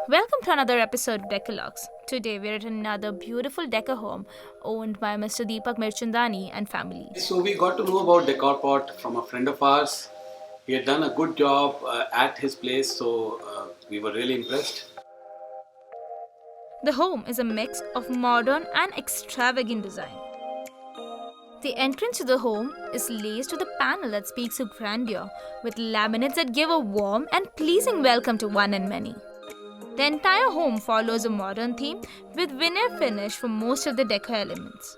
Welcome to another episode of Decalogues. Today we're at another beautiful Decor home owned by Mr. Deepak Mirchandani and family. So we got to know about Decorpot from a friend of ours. He had done a good job at his place, so we were really impressed. The home is a mix of modern and extravagant design. The entrance to the home is laced with a panel that speaks of grandeur, with laminates that give a warm and pleasing welcome to one and many. The entire home follows a modern theme with veneer finish for most of the decor elements.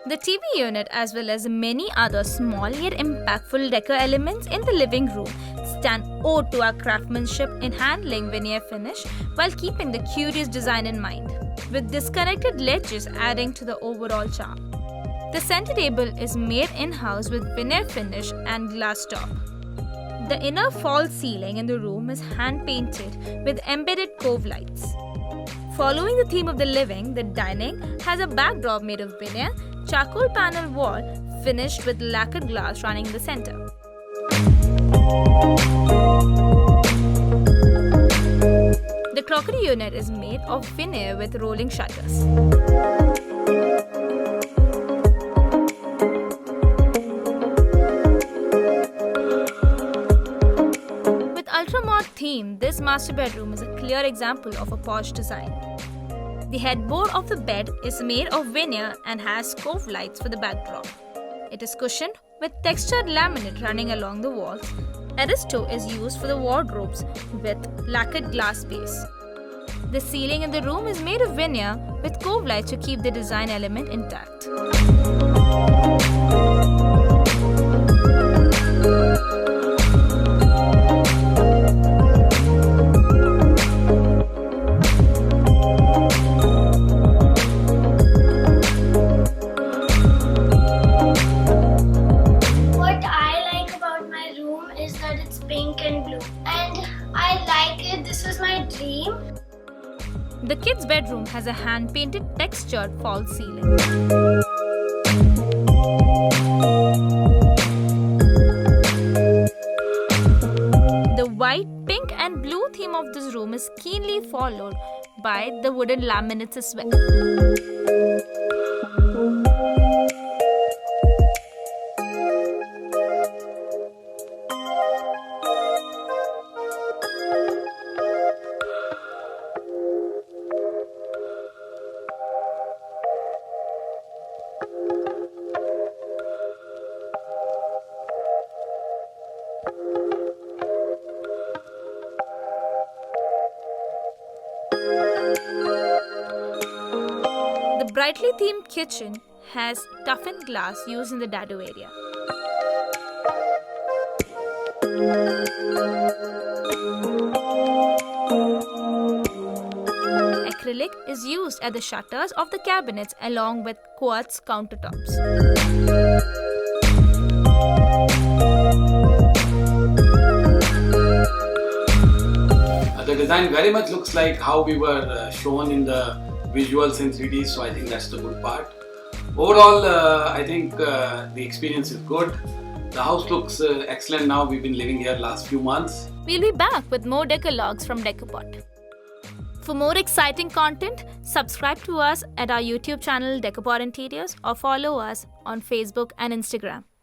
The TV unit, as well as many other small yet impactful decor elements in the living room, stand ode to our craftsmanship in handling veneer finish while keeping the curious design in mind, with disconnected ledges adding to the overall charm. The center table is made in-house with veneer finish and glass top. The inner false ceiling in the room is hand-painted with embedded cove lights. Following the theme of the living, the dining has a backdrop made of veneer, charcoal panel wall finished with lacquered glass running in the center. The crockery unit is made of veneer with rolling shutters. Ultra-mod theme, this master bedroom is a clear example of a posh design. The headboard of the bed is made of veneer and has cove lights for the backdrop. It is cushioned with textured laminate running along the walls. Aristo is used for the wardrobes with lacquered glass base. The ceiling in the room is made of veneer with cove lights to keep the design element intact. Is that it's pink and blue, and I like it. This was my dream. The kids' bedroom has a hand-painted textured false ceiling. The white, pink and blue theme of this room is keenly followed by the wooden laminates as well. The brightly themed kitchen has toughened glass used in the dado area. Acrylic is used at the shutters of the cabinets along with quartz countertops. The design very much looks like how we were shown in the visuals in 3D, so I think that's the good part. Overall, I think the experience is good. The house looks excellent now. We've been living here last few months. We'll be back with more Decalogues from Decorpot. For more exciting content, subscribe to us at our YouTube channel Decorpot Interiors or follow us on Facebook and Instagram.